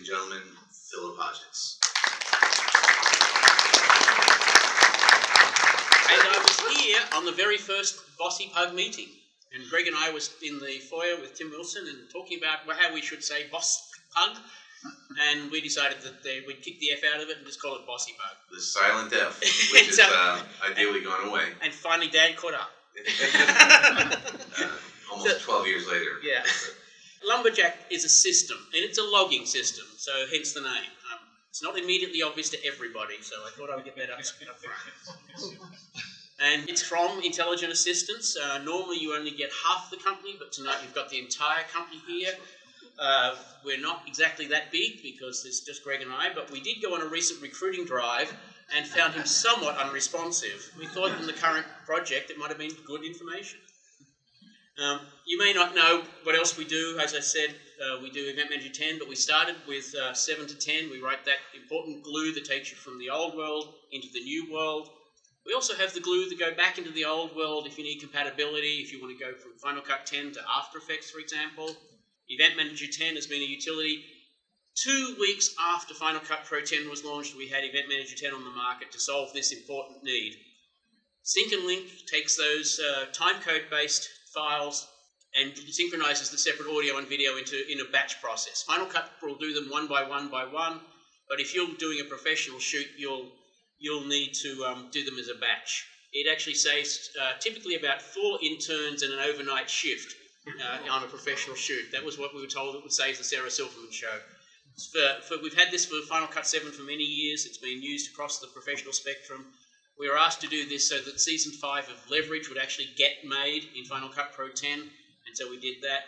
and gentlemen, Philip Hodgetts. And I was here on the very first BOSCPUG meeting, and Greg and I was in the foyer with Tim Wilson and talking about how we should say BOSCPUG, and we decided that we'd kick the F out of it and just call it BOSCPUG. The silent F, which is ideally gone away. And finally Dan caught up. Almost 12 years later. Yeah. LumberJack is a system, and it's a logging system, so hence the name. It's not immediately obvious to everybody, so I thought I would get that up front. And it's from Intelligent Assistance. Normally you only get half the company, but tonight you've got the entire company here. We're not exactly that big because it's just Greg and I, but we did go on a recent recruiting drive and found him somewhat unresponsive. We thought in the current project it might have been good information. You may not know what else we do. As I said, we do Event Manager 10, but we started with 7 to 10. We write that important glue that takes you from the old world into the new world. We also have the glue that go back into the old world if you need compatibility, if you want to go from Final Cut 10 to After Effects, for example. Event Manager 10 has been a utility. 2 weeks after Final Cut Pro 10 was launched, we had Event Manager 10 on the market to solve this important need. Sync and Link takes those timecode-based files and synchronizes the separate audio and video in a batch process. Final Cut will do them one by one by one, but if you're doing a professional shoot, you'll need to do them as a batch. It actually saves typically about 4 interns and an overnight shift on a professional shoot. That was what we were told it would save the Sarah Silverman show. We've had this for Final Cut 7 for many years. It's been used across the professional spectrum. We were asked to do this so that Season 5 of Leverage would actually get made in Final Cut Pro 10, and so we did that.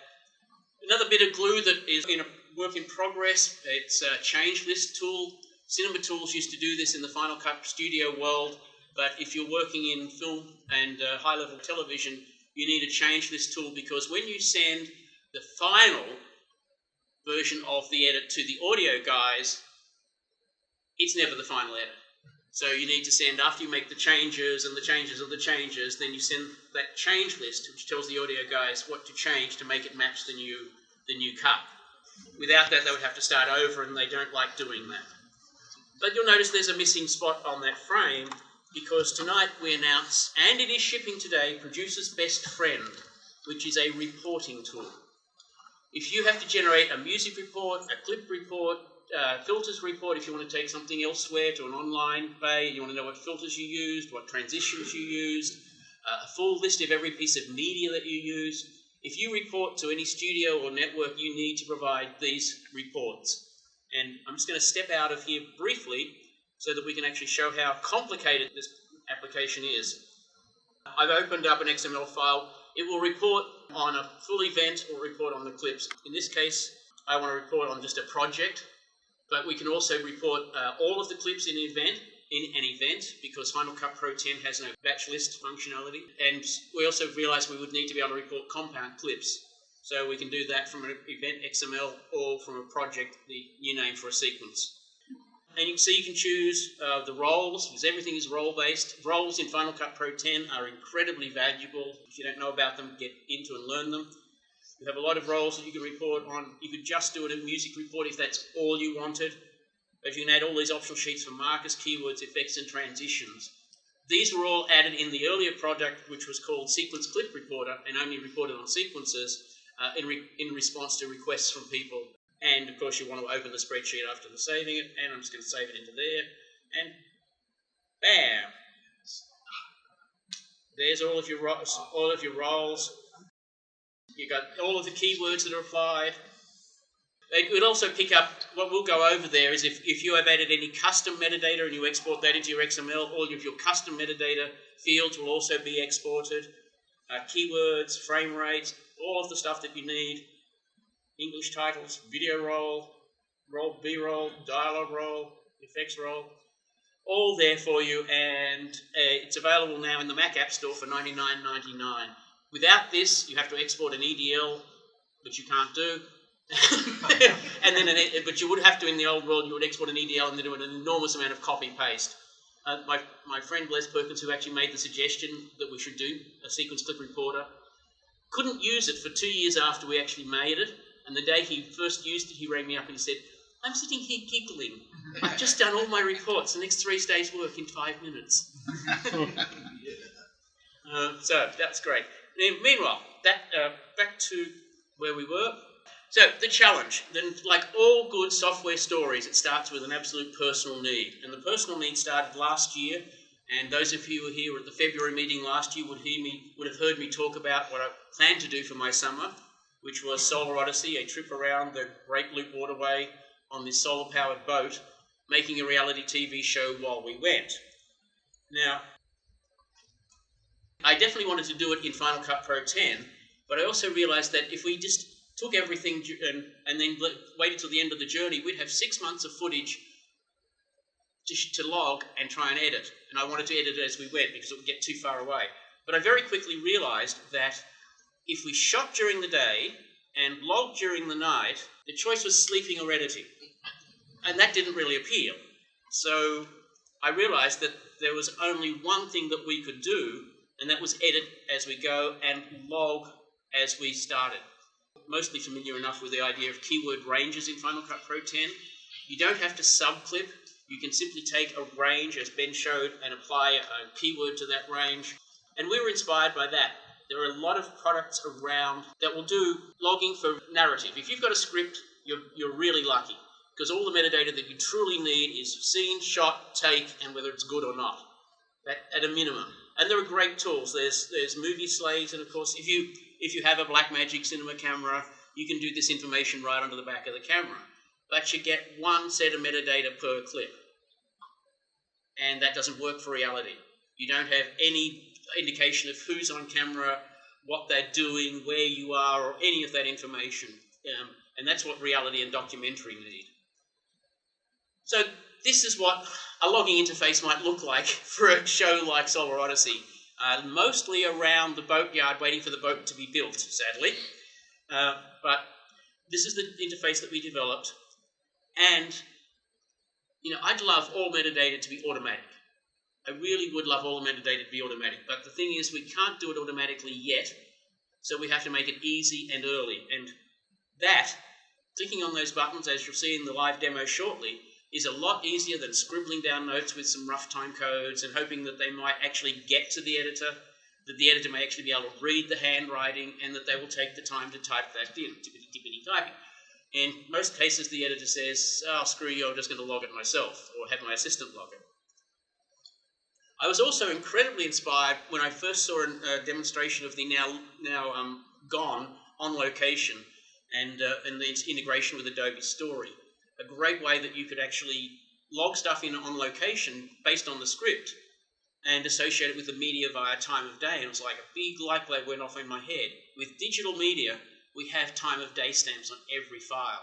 Another bit of glue that is in a work in progress, it's a change list tool. Cinema Tools used to do this in the Final Cut studio world, but if you're working in film and high-level television, you need a change list tool because when you send the final version of the edit to the audio guys, it's never the final edit. So you need to send, after you make the changes and the changes of the changes, then you send that change list, which tells the audio guys what to change to make it match the new cut. Without that, they would have to start over, and they don't like doing that. But you'll notice there's a missing spot on that frame, because tonight we announce, and it is shipping today, Producer's Best Friend, which is a reporting tool. If you have to generate a music report, a clip report, filters report, if you want to take something elsewhere to an online bay, you want to know what filters you used, what transitions you used, a full list of every piece of media that you use. If you report to any studio or network, you need to provide these reports. And I'm just going to step out of here briefly so that we can actually show how complicated this application is. I've opened up an XML file. It will report on a full event or report on the clips. In this case, I want to report on just a project. But we can also report all of the clips in an event because Final Cut Pro 10 has no batch list functionality. And we also realized we would need to be able to report compound clips. So we can do that from an event XML or from a project, the new name for a sequence. And you can see you can choose the roles, because everything is role-based. Roles in Final Cut Pro 10 are incredibly valuable. If you don't know about them, get into and learn them. You have a lot of roles that you can report on. You could just do it a music report if that's all you wanted. But you can add all these optional sheets for markers, keywords, effects, and transitions. These were all added in the earlier project, which was called Sequence Clip Reporter, and only reported on sequences in response to requests from people. And, of course, you want to open the spreadsheet after the saving it, and I'm just going to save it into there. And bam! There's all of your roles. You've got all of the keywords that are applied. It would also pick up, what we'll go over there is if you have added any custom metadata and you export that into your XML, all of your custom metadata fields will also be exported. Keywords, frame rates, all of the stuff that you need. English titles, video roll, B-roll, dialogue roll, effects roll, all there for you, and it's available now in the Mac App Store for $99.99. Without this, you have to export an EDL, which you can't do. But you would have to in the old world. You would export an EDL and then do an enormous amount of copy paste. My friend Les Perkins, who actually made the suggestion that we should do a sequence clip reporter, couldn't use it for 2 years after we actually made it. And the day he first used it, he rang me up and he said, I'm sitting here giggling. I've just done all my reports, the next 3 days' work in 5 minutes. So that's great. Meanwhile, back to where we were. So the challenge, then, like all good software stories, it starts with an absolute personal need. And the personal need started last year. And those of you who were here at the February meeting last year would have heard me talk about what I planned to do for my summer, which was Solar Odyssey, a trip around the Great Loop Waterway on this solar-powered boat, making a reality TV show while we went. Now, I definitely wanted to do it in Final Cut Pro 10, but I also realized that if we just took everything and then waited till the end of the journey, we'd have 6 months of footage to log and try and edit. And I wanted to edit it as we went because it would get too far away. But I very quickly realized that if we shot during the day and logged during the night, the choice was sleeping or editing. And that didn't really appeal. So I realized that there was only one thing that we could do, and that was edit as we go and log as we started. Mostly familiar enough with the idea of keyword ranges in Final Cut Pro 10. You don't have to subclip. You can simply take a range, as Ben showed, and apply a keyword to that range. And we were inspired by that. There are a lot of products around that will do logging for narrative. If you've got a script, you're really lucky, because all the metadata that you truly need is scene, shot, take, and whether it's good or not, at a minimum. And there are great tools. There's movie slates, and of course, if you have a Blackmagic cinema camera, you can do this information right onto the back of the camera. But you get one set of metadata per clip. And that doesn't work for reality. You don't have any indication of who's on camera, what they're doing, where you are, or any of that information. And that's what reality and documentary need. So this is what a logging interface might look like for a show like Solar Odyssey. Mostly around the boatyard, waiting for the boat to be built, sadly. But this is the interface that we developed. And, I'd love all metadata to be automatic. I really would love all the metadata to be automatic. But the thing is, we can't do it automatically yet. So we have to make it easy and early. And that, clicking on those buttons, as you'll see in the live demo shortly, is a lot easier than scribbling down notes with some rough time codes and hoping that they might actually get to the editor, that the editor may actually be able to read the handwriting, and that they will take the time to type that in, tippity typing. In most cases, the editor says, oh, screw you, I'm just going to log it myself, or have my assistant log it. I was also incredibly inspired when I first saw a demonstration of the now gone on location and its integration with Adobe Story. A great way that you could actually log stuff in on location based on the script and associate it with the media via time of day. And it was like a big light bulb went off in my head. With digital media, we have time of day stamps on every file.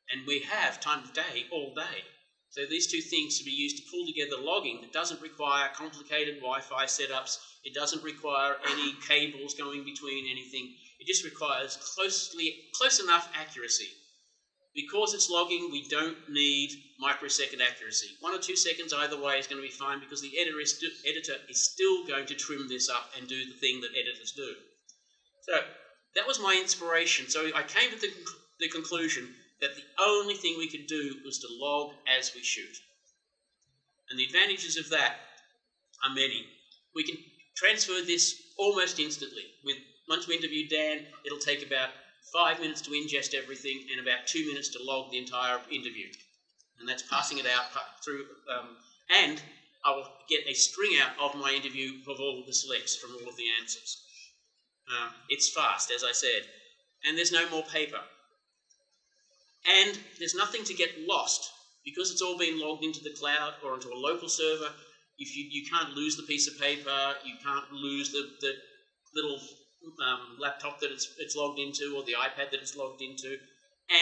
And we have time of day all day. So these two things to be used to pull together logging that doesn't require complicated Wi-Fi setups. It doesn't require any cables going between anything. It just requires close enough accuracy. Because it's logging, we don't need microsecond accuracy. 1 or 2 seconds either way is going to be fine, because the editor is still going to trim this up and do the thing that editors do. So that was my inspiration. So I came to the conclusion that the only thing we could do was to log as we shoot. And the advantages of that are many. We can transfer this almost instantly. Once we interview Dan, it'll take about 5 minutes to ingest everything and about 2 minutes to log the entire interview. And that's passing it out through, and I will get a string out of my interview of all of the selects from all of the answers. It's fast, as I said, and there's no more paper. And there's nothing to get lost, because it's all been logged into the cloud or onto a local server. You can't lose the piece of paper, you can't lose the little laptop that it's logged into, or the iPad that it's logged into,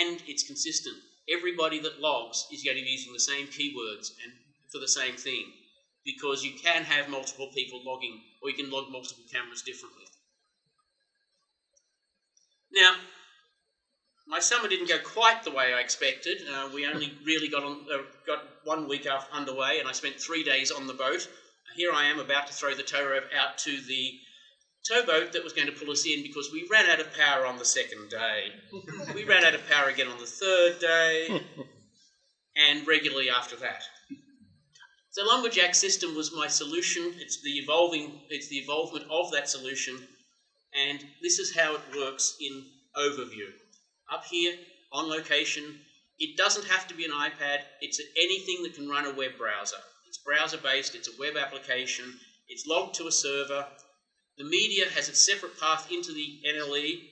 and it's consistent. Everybody that logs is going to be using the same keywords and for the same thing, because you can have multiple people logging, or you can log multiple cameras differently. Now, my summer didn't go quite the way I expected. We only really got 1 week underway, and I spent 3 days on the boat. Here I am about to throw the tow rope out to the towboat that was going to pull us in, because we ran out of power on the second day. We ran out of power again on the third day. and regularly after that. So LumberJack system was my solution. It's the evolvement of that solution, and this is how it works in overview. Up here, on location, it doesn't have to be an iPad. It's anything that can run a web browser. It's browser-based, it's a web application, it's logged to a server. The media has a separate path into the NLE.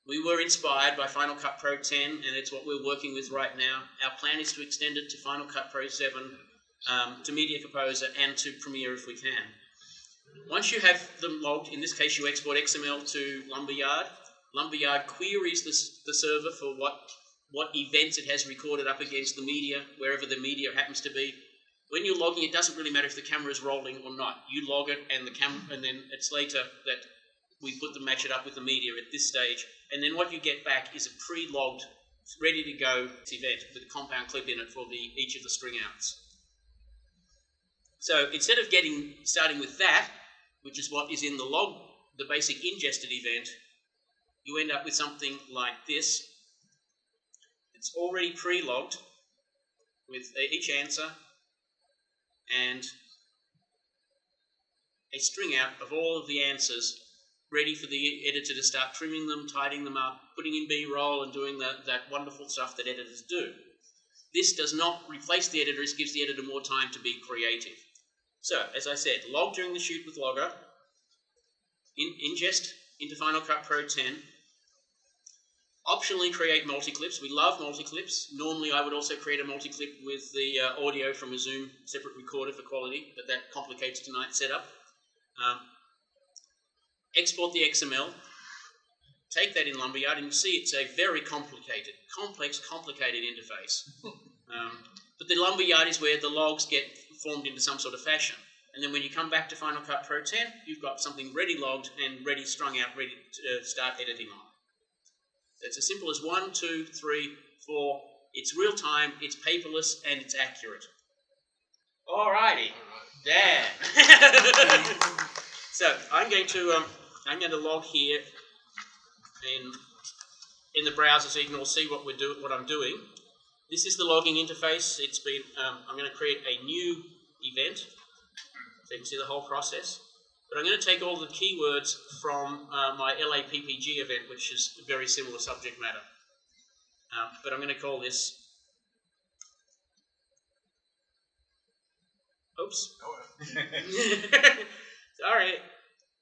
We were inspired by Final Cut Pro 10, and it's what we're working with right now. Our plan is to extend it to Final Cut Pro 7, to Media Composer, and to Premiere if we can. Once you have them logged, in this case you export XML to LumberJack. LumberJack queries the server for what events it has recorded up against the media, wherever the media happens to be. When you're logging, it doesn't really matter if the camera is rolling or not. You log it, and then it's later that we match it up with the media at this stage. And then what you get back is a pre-logged, ready to go event with a compound clip in it for each of the string outs. So instead of starting with that, which is what is in the log, the basic ingested event, you end up with something like this. It's already pre-logged with each answer and a string out of all of the answers ready for the editor to start trimming them, tidying them up, putting in B-roll and doing that wonderful stuff that editors do. This does not replace the editor, it gives the editor more time to be creative. So, as I said, log during the shoot with Logger, ingest into Final Cut Pro 10, optionally create multiclips. We love multiclips. Normally I would also create a multiclip with the audio from a Zoom separate recorder for quality, but that complicates tonight's setup. Export the XML, take that in LumberJack, and you see it's a very complicated interface. But the LumberJack is where the logs get formed into some sort of fashion. And then when you come back to Final Cut Pro 10, you've got something ready logged and ready strung out, ready to start editing on. It's as simple as 1, 2, 3, 4. It's real time, it's paperless, and it's accurate. Alrighty. Dan. So I'm going to log here in the browser so you can all see what I'm doing. This is the logging interface. I'm going to create a new event so you can see the whole process. But I'm going to take all the keywords from my LAPPG event, which is a very similar subject matter. But I'm going to call this... Oops. Sorry.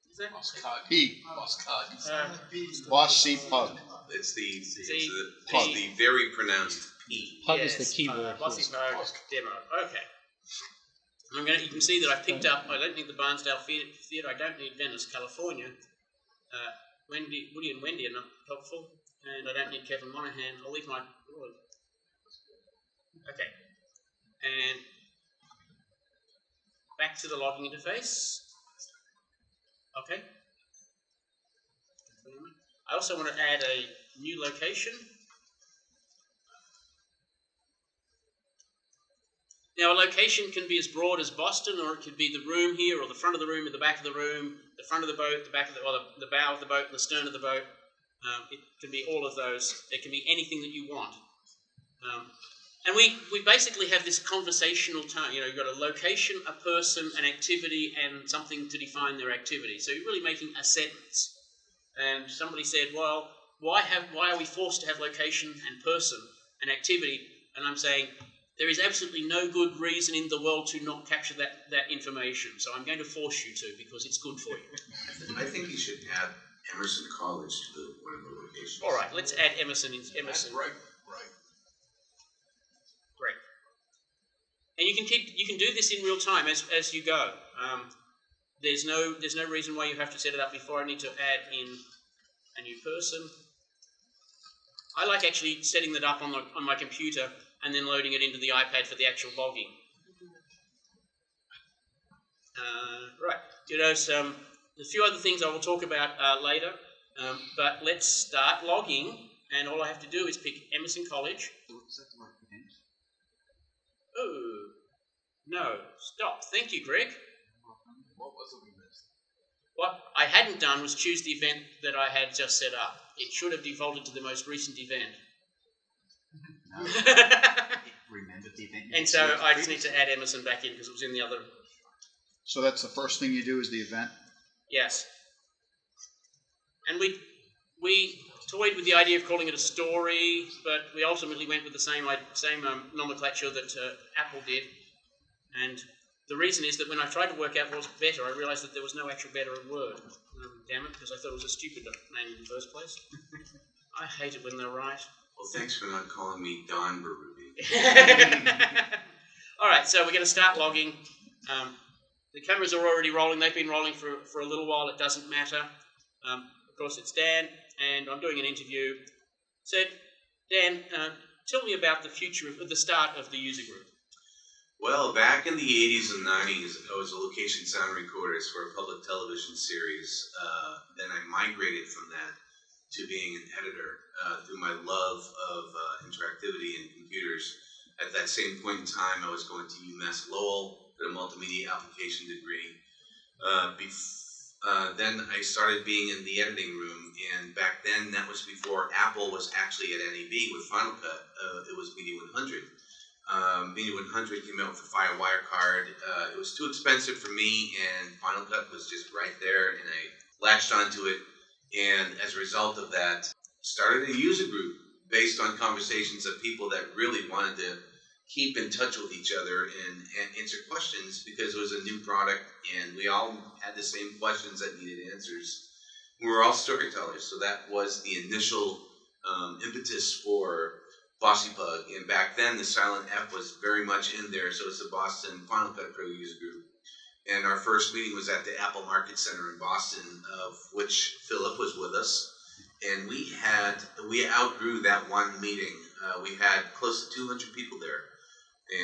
Is that... BOSCPUG. It's the very pronounced P. Pug is the keyboard. BOSCPUG demo. Okay. You can see that I've picked up, I don't need the Barnsdale Theatre, I don't need Venice, California. Woody and Wendy are not helpful, and I don't need Kevin Monahan. I'll leave my... Okay. And back to the logging interface. Okay. I also want to add a new location. Now, a location can be as broad as Boston, or it could be the room here, or the front of the room, or the back of the room, the front of the boat, the back of the bow of the boat, and the stern of the boat. It can be all of those. It can be anything that you want. And we basically have this conversational tone. You've got a location, a person, an activity, and something to define their activity. So you're really making a sentence. And somebody said, well, why are we forced to have location and person and activity? And I'm saying, there is absolutely no good reason in the world to not capture that information. So I'm going to force you to, because it's good for you. I think you should add Emerson College to one of the locations. All right, let's add Emerson. That's right. Great. And you can do this in real time as you go. There's no reason why you have to set it up before. I need to add in a new person. I like actually setting that up on my computer and then loading it into the iPad for the actual logging. Right. There's a few other things I will talk about later, but let's start logging, and all I have to do is pick Emerson College. Oh, no, stop. Thank you, Greg. What was it we missed? What I hadn't done was choose the event that I had just set up. It should have defaulted to the most recent event. No. Remember the event And so I just need to add Emerson back in because it was in the other. So that's the first thing you do is the event? Yes. And we toyed with the idea of calling it a story, but we ultimately went with the same nomenclature that Apple did. And the reason is that when I tried to work out what was better, I realized that there was no actual better word. Damn it, because I thought it was a stupid name in the first place. I hate it when they're right. Well, thanks for not calling me Don Baruby. All right, so we're going to start logging. The cameras are already rolling. They've been rolling for a little while. It doesn't matter. Of course, it's Dan, and I'm doing an interview. So, Dan, tell me about the future of the start of the user group. Well, back in the 80s and 90s, I was a location sound recordist for a public television series. Then I migrated from that to being an editor through my love of interactivity and computers. At that same point in time, I was going to UMass Lowell for a multimedia application degree. Then I started being in the editing room, and back then, that was before Apple was actually at NAB with Final Cut. It was Media 100. Media 100 came out with a FireWire card. It was too expensive for me, and Final Cut was just right there, and I latched onto it. And as a result of that, started a user group based on conversations of people that really wanted to keep in touch with each other and answer questions because it was a new product, and we all had the same questions that needed answers. We were all storytellers, so that was the initial impetus for BOSCPUG, and back then the silent F was very much in there, so it's the Boston Final Cut Pro user group. And our first meeting was at the Apple Market Center in Boston, of which Philip was with us, and we outgrew that one meeting. We had close to 200 people there,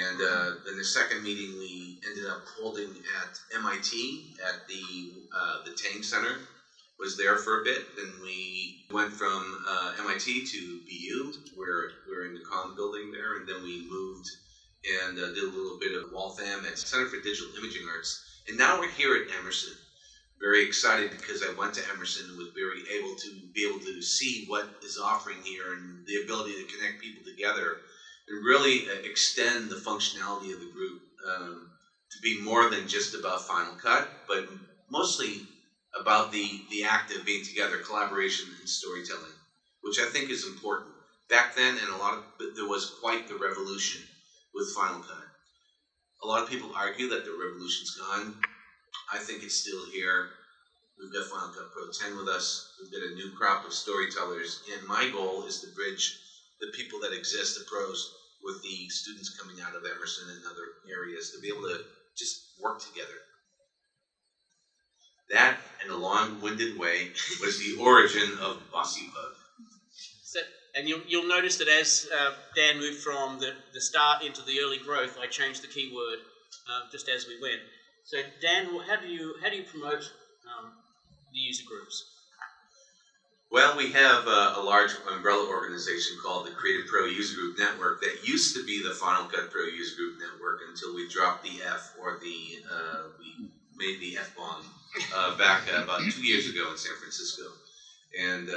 and then the second meeting we ended up holding at MIT at the Tang Center. Was there for a bit, then we went from MIT to BU, where we're in the comm building there, and then we moved and did a little bit of Waltham at Center for Digital Imaging Arts, and now we're here at Emerson. Very excited because I went to Emerson and was able to see what is offering here and the ability to connect people together and really extend the functionality of the group to be more than just about Final Cut, but mostly about the act of being together, collaboration and storytelling, which I think is important. Back then, and there was quite the revolution with Final Cut. A lot of people argue that the revolution's gone. I think it's still here. We've got Final Cut Pro 10 with us. We've got a new crop of storytellers, and my goal is to bridge the people that exist, the pros, with the students coming out of Emerson and other areas to be able to just work together. That, in a long-winded way, was the origin of BOSCPUG. So, and you'll notice that as Dan moved from the start into the early growth, I changed the keyword just as we went. So Dan, how do you promote the user groups? Well, we have a large umbrella organization called the Creative Pro User Group Network that used to be the Final Cut Pro User Group Network until we dropped the F, or we made the F-bomb back about 2 years ago in San Francisco. And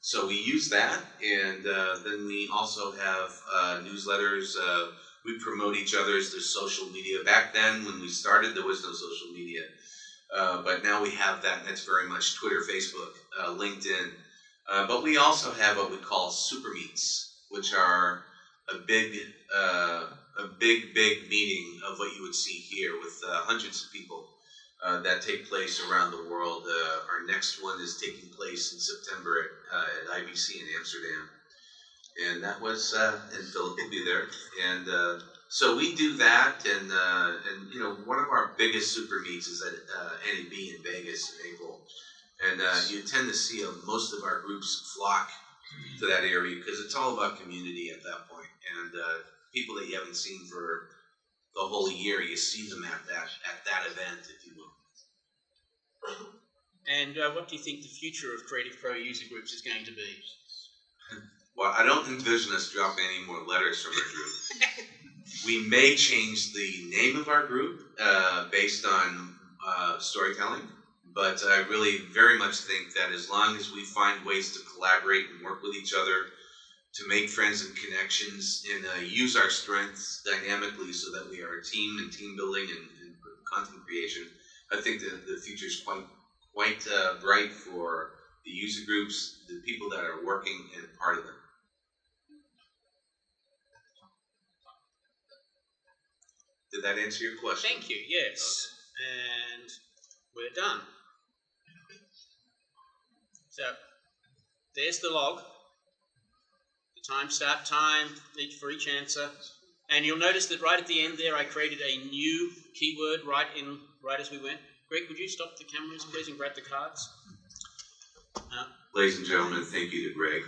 so we use that, and then we also have newsletters. We promote each other's social media. Back then, when we started, there was no social media. But now we have that, and it's very much Twitter, Facebook, LinkedIn. But we also have what we call super meets, which are a big meeting of what you would see here with hundreds of people that take place around the world. Our next one is taking place in September at IBC in Amsterdam. And that was, and Philip will be there. And so we do that, and you know, one of our biggest super meets is at NAB in Vegas in April. And you tend to see most of our groups flock to that area because it's all about community at that point. And people that you haven't seen for the whole year, you see them at that event, if you will. And what do you think the future of Creative Pro user groups is going to be? Well, I don't envision us dropping any more letters from our group. We may change the name of our group based on storytelling, but I really very much think that as long as we find ways to collaborate and work with each other to make friends and connections and use our strengths dynamically so that we are a team and team building and content creation. I think that the future is quite bright for the user groups, the people that are working and part of them. Did that answer your question? Thank you, yes. And we're done. So, there's the log. The time, start time, for each answer. And you'll notice that right at the end there, I created a new keyword right as we went. Greg, would you stop the cameras, please, and grab the cards? Ladies and gentlemen, thank you to Greg.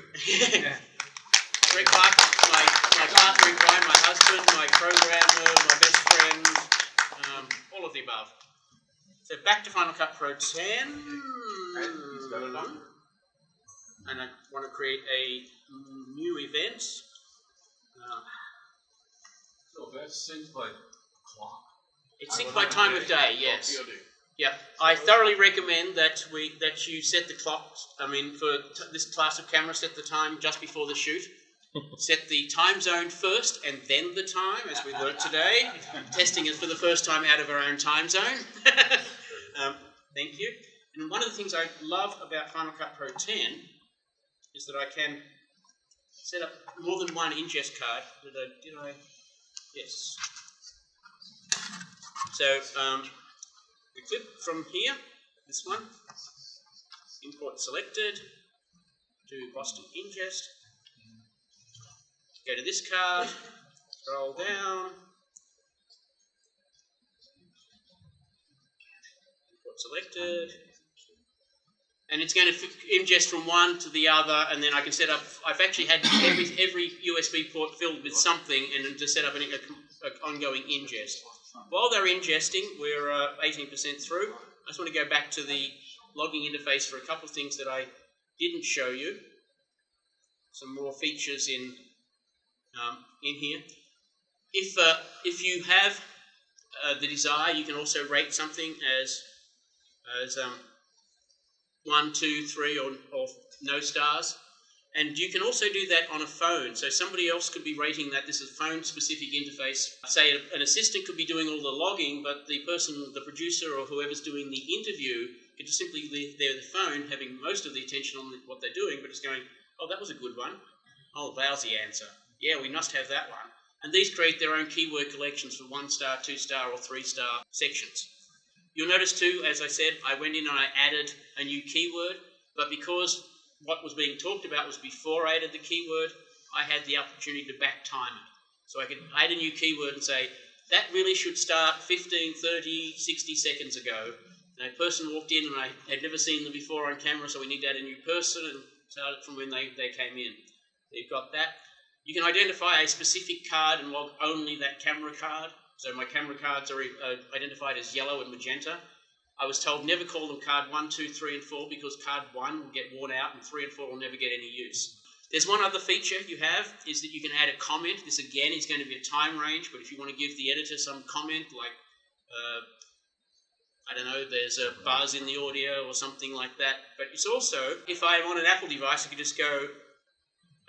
Greg Clark, my partner in crime, my husband, my programmer, my best friend, all of the above. So back to Final Cut Pro 10. And I want to create a new event. So that's synced by clock? It's synced by time of day, yes. Yeah, I thoroughly recommend that you set the clock. I mean, for this class of camera, set the time just before the shoot. Set the time zone first and then the time, as we learnt today. Testing it for the first time out of our own time zone. Thank you. And one of the things I love about Final Cut Pro 10 is that I can set up more than one ingest card. Did I? Yes. So, the clip from here, this one, import selected, to Boston ingest, go to this card, scroll down, import selected, and it's going to ingest from one to the other, and then I can set up, I've actually had every USB port filled with something, and then to set up an ongoing ingest. While they're ingesting, we're 18% through. I just want to go back to the logging interface for a couple of things that I didn't show you. Some more features in here. If you have the desire, you can also rate something as 1, 2, 3, or no stars. And you can also do that on a phone. So somebody else could be rating that this is a phone-specific interface. Say an assistant could be doing all the logging, but the person, the producer or whoever's doing the interview, could just simply leave their phone, having most of the attention on what they're doing, but just going, oh, that was a good one. Oh, lousy answer. Yeah, we must have that one. And these create their own keyword collections for 1-star, 2-star, or 3-star sections. You'll notice too, as I said, I went in and I added a new keyword, but because what was being talked about was before I added the keyword, I had the opportunity to back time it. So I could add a new keyword and say, that really should start 15, 30, 60 seconds ago. And a person walked in and I had never seen them before on camera, so we need to add a new person and start it from when they came in. You've got that. You can identify a specific card and log only that camera card. So my camera cards are identified as yellow and magenta. I was told never call them card 1, 2, 3, and 4 because card 1 will get worn out and 3 and 4 will never get any use. There's one other feature you have is that you can add a comment. This again is going to be a time range, but if you want to give the editor some comment like, I don't know, there's a buzz in the audio or something like that. But it's also, if I'm on an Apple device, I can just go,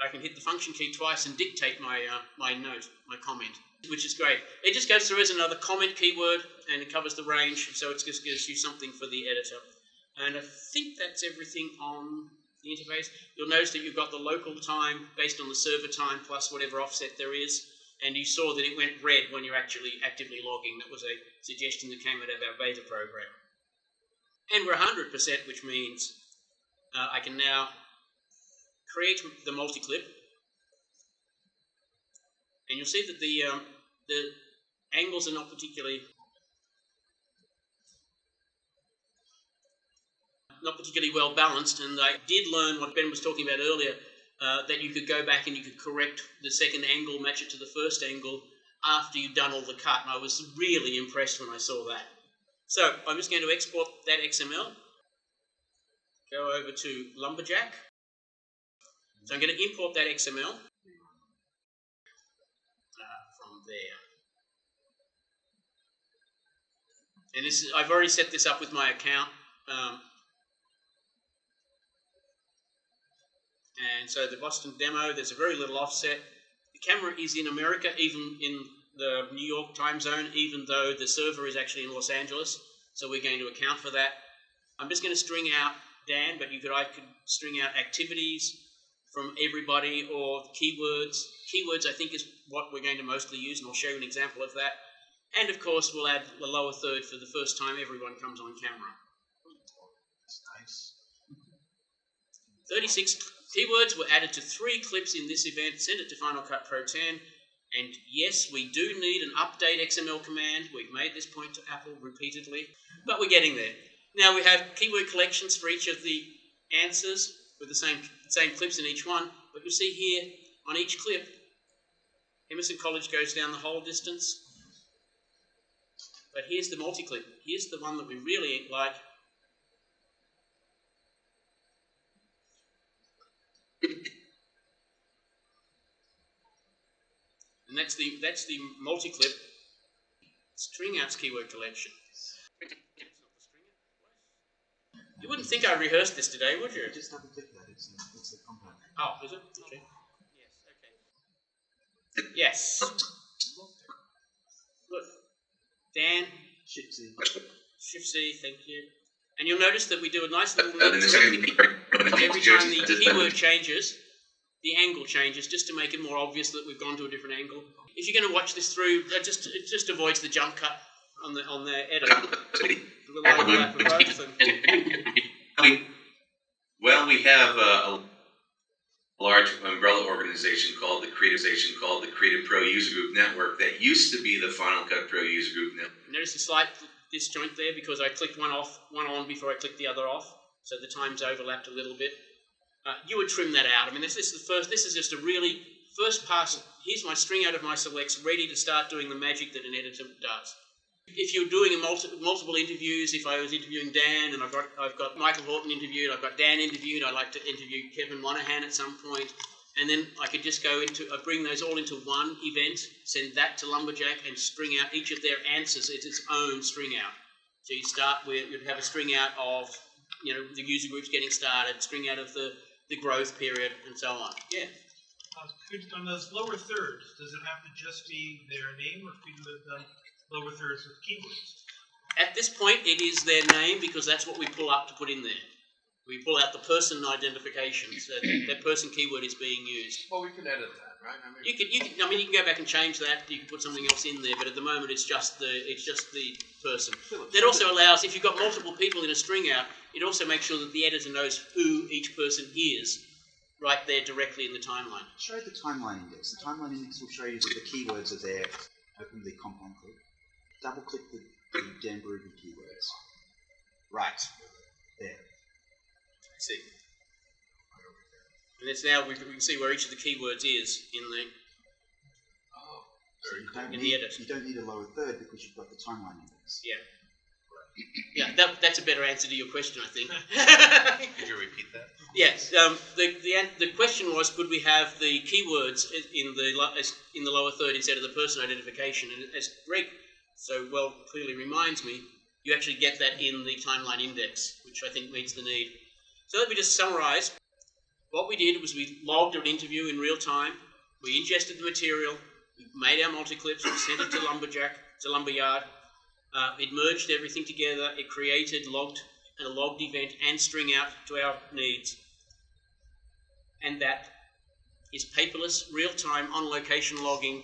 I can hit the function key twice and dictate my note, my comment, which is great. It just goes through as another comment keyword and it covers the range, so it just gives you something for the editor. And I think that's everything on the interface. You'll notice that you've got the local time based on the server time plus whatever offset there is, and you saw that it went red when you're actually actively logging. That was a suggestion that came out of our beta program. And we're 100%, which means I can now create the multiclip, and you'll see that the angles are not particularly well balanced, and I did learn what Ben was talking about earlier, that you could go back and you could correct the second angle, match it to the first angle after you've done all the cut, and I was really impressed when I saw that. So I'm just going to export that XML, go over to LumberJack. So I'm going to import that XML from there. And this is, I've already set this up with my account. And so the Boston demo, there's a very little offset. The camera is in America, even in the New York time zone, even though the server is actually in Los Angeles. So we're going to account for that. I'm just going to string out Dan, but I could string out activities from everybody or keywords. Keywords, I think, is what we're going to mostly use, and I'll show you an example of that. And of course, we'll add the lower third for the first time everyone comes on camera. That's nice. 36 keywords were added to 3 clips in this event. Send it to Final Cut Pro 10. And yes, we do need an update XML command. We've made this point to Apple repeatedly, but we're getting there. Now we have keyword collections for each of the answers with the same clips in each one. But you'll see here on each clip, Emerson College goes down the whole distance. But here's the multi-clip. Here's the one that we really like. And that's the multi-clip string outs keyword collection. You wouldn't think I rehearsed this today, would you? Just double click that, it's the compound. Oh, is it? Okay. Yes, okay. Yes. Look. Dan. Shift C, thank you. And you'll notice that we do a nice little every time the keyword changes, the angle changes, just to make it more obvious that we've gone to a different angle. If you're going to watch this through, it just avoids the jump cut on the edit. Well, we have a large umbrella organization called the Creative Pro User Group Network that used to be the Final Cut Pro User Group Network. Notice a slight disjoint there because I clicked one on before I clicked the other off, so the times overlapped a little bit. You would trim that out. I mean, this is just a really first pass. Here's my string out of my selects, ready to start doing the magic that an editor does. If you're doing multiple interviews, if I was interviewing Dan and I've got Michael Horton interviewed, I've got Dan interviewed, I'd like to interview Kevin Monahan at some point, and then I could just I bring those all into one event, send that to LumberJack, and string out each of their answers as its own string out. So you start with, you'd have a string out of, the user groups getting started, string out of the growth period, and so on. Yeah. On those lower thirds, does it have to just be their name, or could you have done lower thirds with keywords? At this point, it is their name because that's what we pull up to put in there. We pull out the person identification, so that person keyword is being used. Well, we can edit that, right? You can go back and change that. You can put something else in there, but at the moment, it's just the person. That also allows, if you've got multiple people in a string out, it also makes sure that the editor knows who each person is right there directly in the timeline. Show the timeline index. The timeline index will show you that the keywords are there. Open the compound clip. Double click the Dan Bergen keywords. Right. There. I see. And it's now we can see where each of the keywords is in the edit. You don't need a lower third because you've got the timeline index. Yeah. Yeah, that's a better answer to your question, I think. Could you repeat that? Yes. The question was, could we have the keywords in the lower third instead of the person identification? And as Greg so well clearly reminds me, you actually get that in the timeline index, which I think meets the need. So let me just summarize. What we did was we logged an interview in real time. We ingested the material. We made our multi-clips. We sent it to LumberJack, to Lumberyard. It merged everything together. It created a logged event and string out to our needs. And that is paperless, real-time, on-location logging.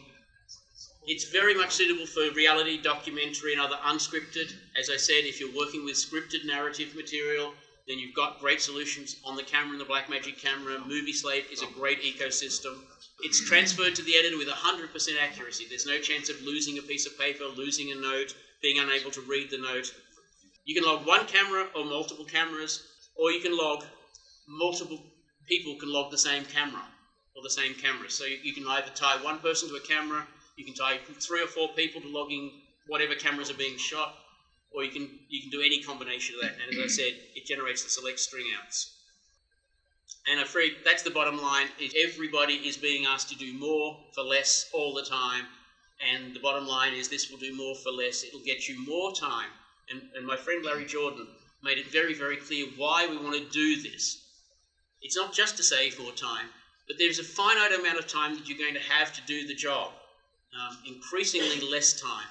It's very much suitable for reality, documentary, and other unscripted. As I said, if you're working with scripted narrative material, then you've got great solutions on the camera and the Blackmagic camera. Movie Slate is a great ecosystem. It's transferred to the editor with 100% accuracy. There's no chance of losing a piece of paper, losing a note, being unable to read the note. You can log one camera or multiple cameras, or you can log multiple people can log the same camera or the same camera. So you can either tie one person to a camera, you can tie 3 or 4 people to logging whatever cameras are being shot, or you can do any combination of that. And as I said, it generates the select string outs. And I'm afraid that's the bottom line, is everybody is being asked to do more for less all the time. And the bottom line is this will do more for less. It'll get you more time. And my friend Larry Jordan made it very, very clear why we want to do this. It's not just to save more time, but there's a finite amount of time that you're going to have to do the job, increasingly less time.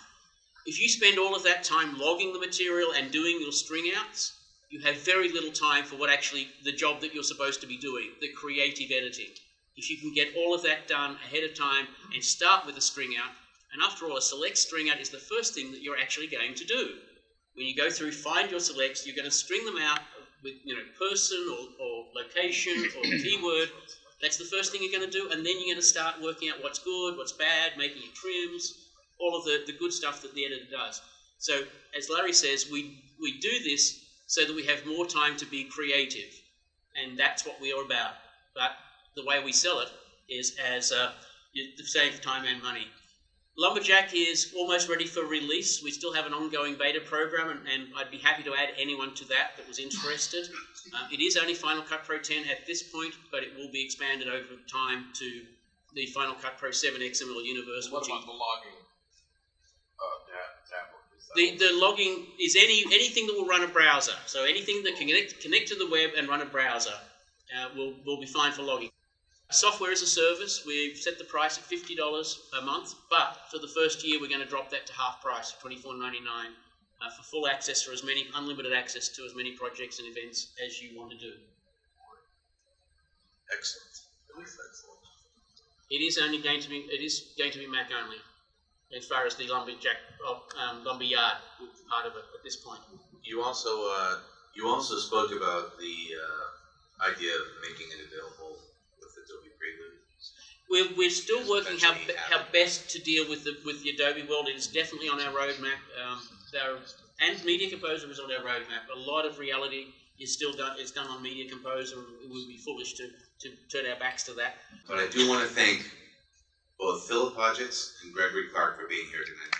If you spend all of that time logging the material and doing your string outs, you have very little time for what actually the job that you're supposed to be doing, the creative editing. If you can get all of that done ahead of time and start with a string out, and after all, a select string out is the first thing that you're actually going to do. When you go through, find your selects, you're going to string them out with person or location or keyword. That's the first thing you're going to do, and then you're going to start working out what's good, what's bad, making your trims, all of the good stuff that the editor does. So, as Larry says, we do this so that we have more time to be creative, and that's what we are about. But the way we sell it is as to save time and money. LumberJack is almost ready for release. We still have an ongoing beta program, and I'd be happy to add anyone to that was interested. It is only Final Cut Pro 10 at this point, but it will be expanded over time to the Final Cut Pro 7 XML universe. What about the logging tablet? The logging is anything that will run a browser. So anything that can connect to the web and run a browser will be fine for logging. Software as a service, we've set the price at $50 a month, but for the first year we're going to drop that to half price, $24.99, for full access, for unlimited access to as many projects and events as you want to do. Excellent. It is going to be Mac only, as far as the LumberJack Lumberyard part of it at this point. You also spoke about the idea of making it available with Adobe Prelude. We're still working how best to deal with the Adobe world. It is definitely on our roadmap. And Media Composer is on our roadmap. A lot of reality is done on Media Composer, and it would be foolish to turn our backs to that. But I do want to thank both Philip Hodgetts and Gregory Clark for being here tonight.